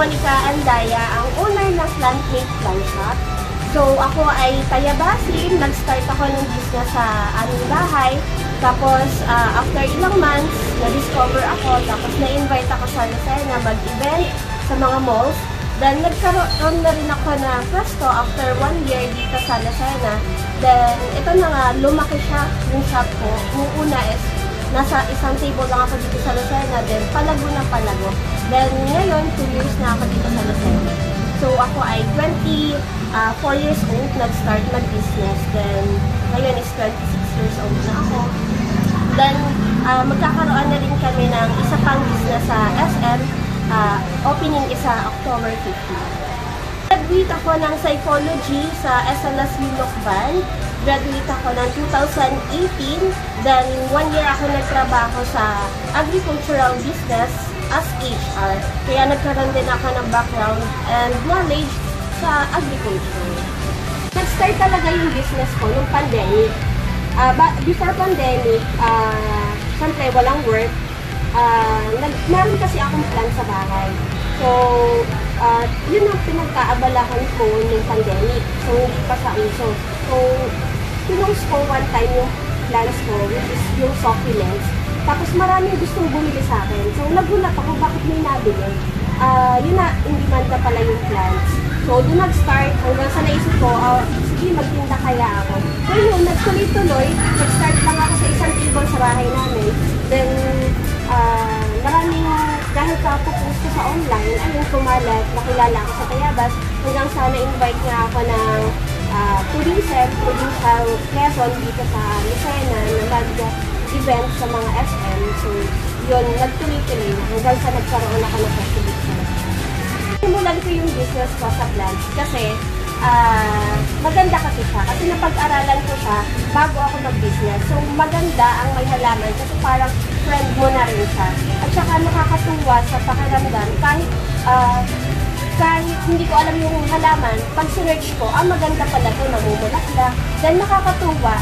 Monica Andaya, ang owner ng Plant Make Plant Shop. So, ako ay tayabasin. Nag-start ako ng business sa aming bahay. Tapos, after ilang months, na-discover ako. Tapos, na-invite ako sa Lucena mag-event sa mga malls. Then, nagkaroon na rin ako na pwesto after 1 year dito sa Lucena. Then, ito na nga, lumaki siya yung shop ko. Yung una is, nasa isang table lang ako dito sa Lucena. Then, palago na palago. Then, ngayon, 2 years na ako dito sa Lucena. So, ako ay 24 years old, nag-start mag-business. Then, ngayon is 26 years old na ako. Then, magkakaroon na rin kami ng isa pang business sa SM. Opening isa October 15. Graduate ako ng psychology sa SLSU Lokban. Graduate ako ng 2018. Then, 1 year ako nagtrabaho sa agricultural business as HR. Kaya nagkaroon din ako ng background and knowledge sa agriculture. Nag-start talaga yung business ko nung pandemic. Before pandemic, syempre walang work. Meron kasi akong plan sa bahay. So, yun ang pinagkaabalahan ko nung pandemic. So, hindi pa sa uso. So, pinost ko one time yung plans ko, which is yung succulents. Tapos maraming gustong bumili sa akin. So, nagulat ako bakit may nabili. Yun na, hindi man na pala yung plans. So, doon nag-start. Hanggang sa naisip ko, sige, magtinda kaya ako. So, yun, nagtuloy-tuloy. Nag-start lang ako sa isang table sa bahay namin. Then, maraming, dahil kapopost ko sa online, ayun, kumalat, nakilala ako sa Tayabas. Hanggang sa na-invite nga ako ng tourism, provincial Quezon dito sa Lucena, na event sa mga SM. So, yun, nagtuloy-tuloy hanggang sa nagkaroon ako ng festival. Simulan ko yung business ko sa plants kasi maganda kasi siya. Kasi napag-aralan ko siya bago ako mag-business. So, maganda ang may halaman kasi parang friend mo na rin siya. At saka nakakatuwa sa pakiramdam kahit hindi ko alam yung halaman, pag sinerch ko, maganda pala ito, namumulaklak. Then nakakatuwa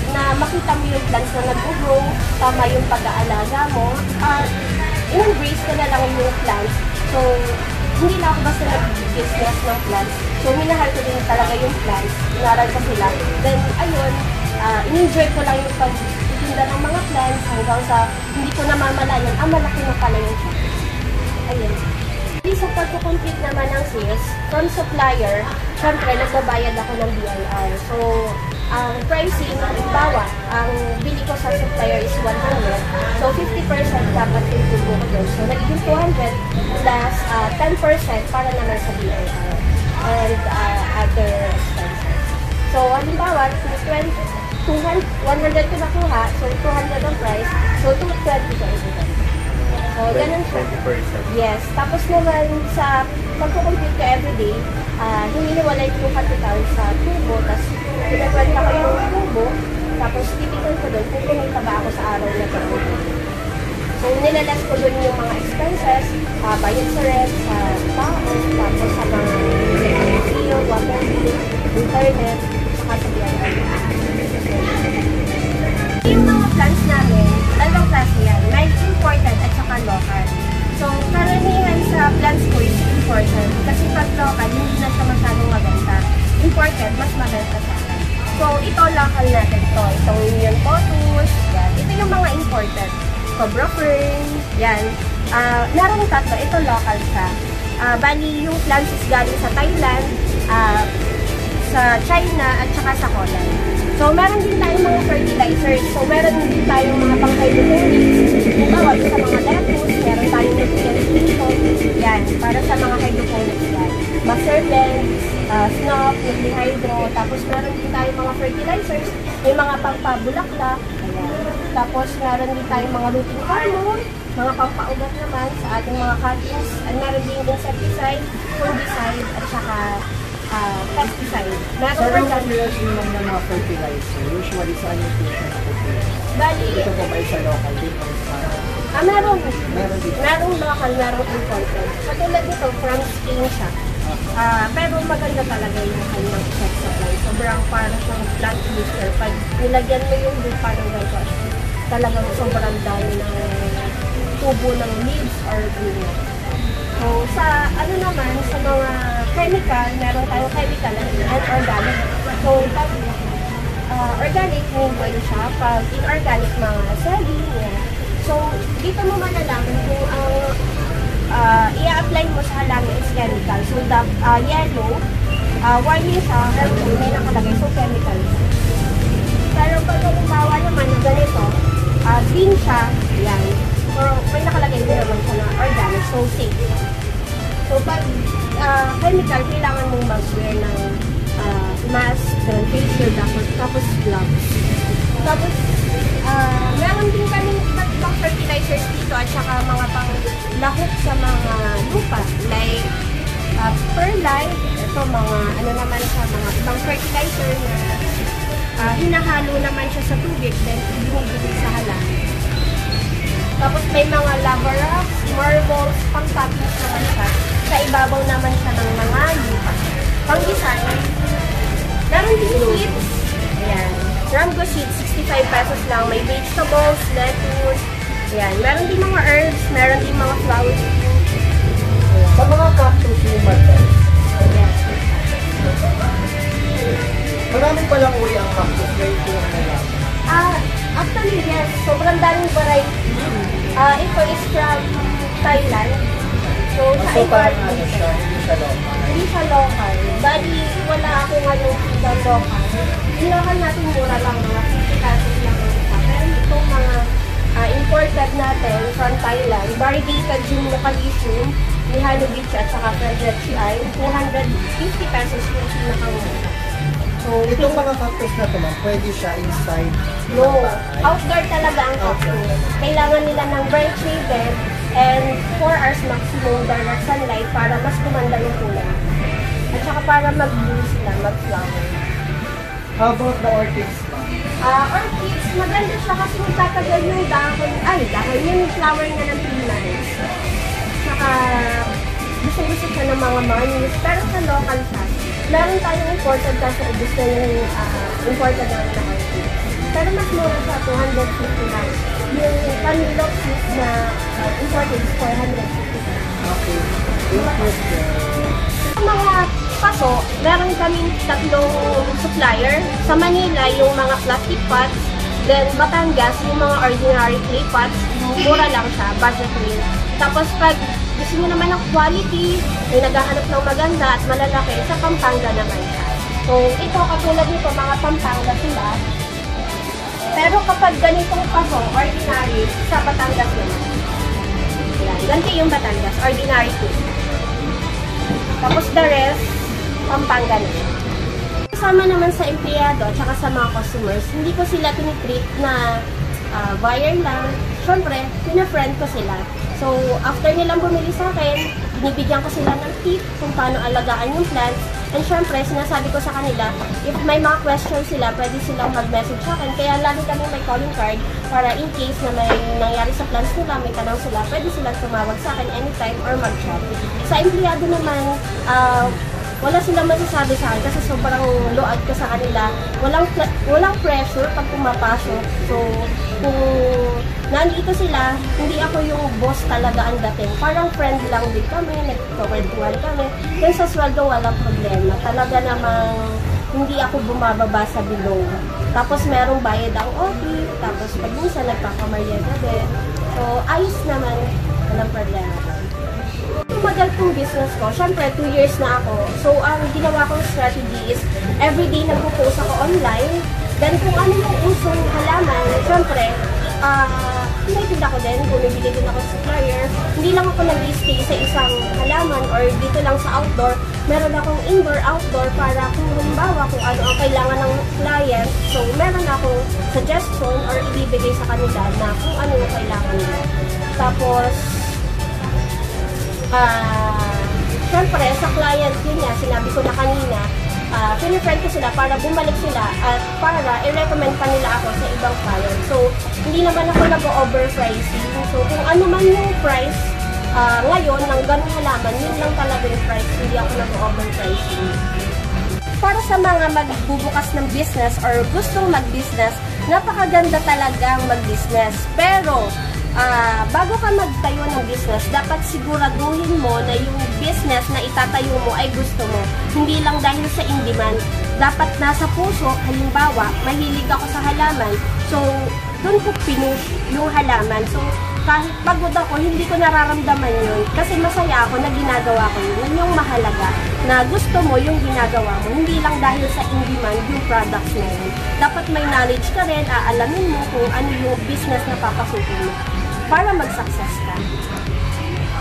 na makita mo yung plants na nag-grow, tama yung pag-aalaga mo. In-embrace ko na lang yung plants. So, hindi na ako basta nag-business ng plants. So, minahal ko din talaga yung plants. Inaral ko sila. Then, ayun, in-enjoy ko lang yung pag-itinda ng mga plants hanggang sa hindi ko namamalayan, malaki na pala yung shop. Ayun. Sa pagkukomplete naman ng sales, from supplier, syempre, nagbabayad ako ng BIR. So, ang pricing, halimbawa, ang bili ko sa supplier is 100. So, 50% dapat tutubo ko doon. So, nagiging 200 plus 10% para naman sa BIR and other expenses. So, halimbawa, 100 ko nakuha, so 200 ang price, so 220. So, ganun siya. 20%. Yes. Tapos naman sa pagkukompute ko everyday, hininiwalay ko yung kapital sa tubo, tapos pinakwenta ko yung tubo, tapos tipikan ko doon kung kumita ba ako sa araw na ito. So, nilalas ko doon yung mga expenses, bayad sa rent, sa tao, tapos sa mga electricity, water bill, internet, saka sa BIR. Yung mga plans namin, dalawang klase yan. May imported at saka local. So, karamihan sa plans ko is imported. Kasi pag local, hindi na siya masyadong maganda. Imported, mas maganda sa akin. So, ito local natin to. Itong Union Potus, yan. Ito yung mga imported. Cobra Fern, yan. Meron tatlo, ito local siya. Bali, yung plants is galing sa Thailand, sa China, at saka sa Holland. So, meron din tayong mga fertilizers. So, meron din tayong mga pang-hydroponics. Halimbawa, sa mga lettuce, meron tayong nutrients. Yan, para sa mga hydroponics yan. Master blend, snop, nutrihydro. Tapos, meron din tayong mga fertilizers. May mga pang-pabulaklak. Tapos, meron din tayong mga rooting hormone, mga pampaugat naman sa ating mga cuttings. At meron din insecticide, fungicide, at saka pesticide. Sir, yung materials naman ng mga fertilizer, usually saan yung patient po? Bali, ito po ba sa local din o sa... meron. Meron din. Merong local, merong imported. Katulad nito, from Spain siya. Pero maganda talaga yung kanyang effect sa plant. Sobrang para siyang plant booster. Pag nilagyan mo yung lupa ng ganito, talagang sobrang dami ng tubo ng leaves or green. So, sa ano naman, sa mga chemical, meron tayong chemical and organic. So, pag organic, may siya. Pag inorganic, mga selling, yan. So, dito mo malalaman kung ang i-apply mo sa halaman is chemical. So, the yellow, warning siya, harmful, may nakalagay. So, chemical. Pero pag halimbawa naman na ganito, green siya, yan. Or may nakalagay din naman siya na organic, so safe. So, pag chemical, kailangan mong mag-wear ng mask, face shield, tapos gloves. Tapos, meron din kami iba't ibang fertilizers dito at saka mga panglahok sa mga lupa. Like, perlite, ito mga ano naman sa mga ibang fertilizer na hinahalo naman siya sa tubig, then binibigay sa halaman. Tapos may mga lava rocks, marbles, pang-toppings naman siya. Sa ibabaw naman siya ng mga lupa. Pang-isa, meron din seeds. Ayan. Ramgo seeds, 65 pesos lang. May vegetables, lettuce. Ayan. Meron din mga herbs, meron din mga flowers. Sa mga cactus yung madal. Ayan. Marami palang uri ang cactus ngayon ko lang nalaman. Actually, yes. Sobrang daming variety. Ito is from Thailand. So, sa Parang iba, ano siya, hindi siya local. hindi siya local. Bali, wala ako ngayon sa local. Nilakan natin mura lang, mga 50 pesos lang ang isa. Pero itong mga imported natin from Thailand, variegated yung localism, ni Hanubitch at saka Fredretchi ay 250 pesos yung pinakamura. So, Itong mga cactus na ito, ma'am, pwede siya inside. no, outdoor talaga ang cactus. Kailangan nila ng bright shaded and 4 hours maximum direct sunlight para mas kumanda yung kulay. At saka para mag-bloom sila, mag-flower. How about the orchids, ma'am? Orchids, maganda siya kasi magtatagal yung dahon. Dahon yung flower niya ng 3 months. Saka, gusto siya ng mga manis. Pero sa local siya, meron tayong imported kasi ubus na yung imported namin na orchids. Pero mas mura siya, 250 lang. Yung panilok seeds na imported is 450 lang. Okay. Thank you. Sa mga paso, meron kaming 3 supplier. Sa Manila, yung mga plastic pots. Then, Batangas, yung mga ordinary clay pots. Mura lang siya, budget meal. Tapos, pag gusto nyo naman ng quality, may naghahanap ng maganda at malalaki, sa Pampanga naman siya. So, ito, katulad nito, mga Pampanga sila. Pero kapag ganitong paso, ordinary, sa Batangas naman. Yan, ganito yung Batangas, ordinary food. Tapos the rest, Pampanga naman. Kasama naman sa empleyado at saka sa mga customers, hindi ko sila tinitreat na buyer lang. Siyempre, pina-friend ko sila. So, after nilang bumili sa akin, binibigyan ko sila ng tip kung paano alagaan yung plants. And syempre, sinasabi ko sa kanila, if may mga questions sila, pwede silang mag-message sa akin. Kaya lagi kami may calling card para in case na may nangyari sa plants nila, may tanong sila, pwede silang tumawag sa akin anytime or mag-chat. Sa empleyado naman, wala silang masasabi sa akin kasi sobrang load ko sa kanila. Walang pressure pag pumapasok. So, kung nandito sila, hindi ako yung boss talaga ang dating. Parang friend lang din kami, nagkakwentuhan kami. Then sa sweldo, walang problema. Talaga namang hindi ako bumababa sa below. Tapos merong bayad ang OT, tapos pag minsan nagpapamaryada din. So, ayos naman, walang problema. Tumagal kong business ko, syempre 2 years na ako. So, ang ginawa kong strategy is everyday nagpo-post ako online. Then, kung ano yung usong halaman, syempre, tinitinda ko din, bumibili din ako sa supplier. Hindi lang ako nag-stay sa isang halaman or dito lang sa outdoor. Meron akong indoor, outdoor para kung halimbawa kung ano ang kailangan ng client. So, meron akong suggestion or ibibigay sa kanila na kung ano yung kailangan nila. Tapos, syempre, sa client yun nga, sinabi ko na kanina, pinifriend ko sila para bumalik sila at para i-recommend pa nila ako sa ibang client. So, hindi naman ako nag-overpricing. So, kung ano man yung price ngayon ng ganung halaman, yun lang talaga yung price. Hindi ako nag-overpricing. Para sa mga magbubukas ng business or gustong mag-business, napakaganda talagang mag-business. Pero, bago ka magtayo ng business, dapat siguraduhin mo na yung business na itatayo mo ay gusto mo. Hindi lang dahil sa in-demand. Dapat nasa puso, halimbawa, mahilig ako sa halaman. So, doon ko pinush yung halaman. So, kahit pagod ako, hindi ko nararamdaman yun. Kasi masaya ako na ginagawa ko yun. Yun yung mahalaga, na gusto mo yung ginagawa mo. Hindi lang dahil sa in-demand yung products na yun. Dapat may knowledge ka rin, aalamin mo kung ano yung business na papasukin mo para mag-success ka.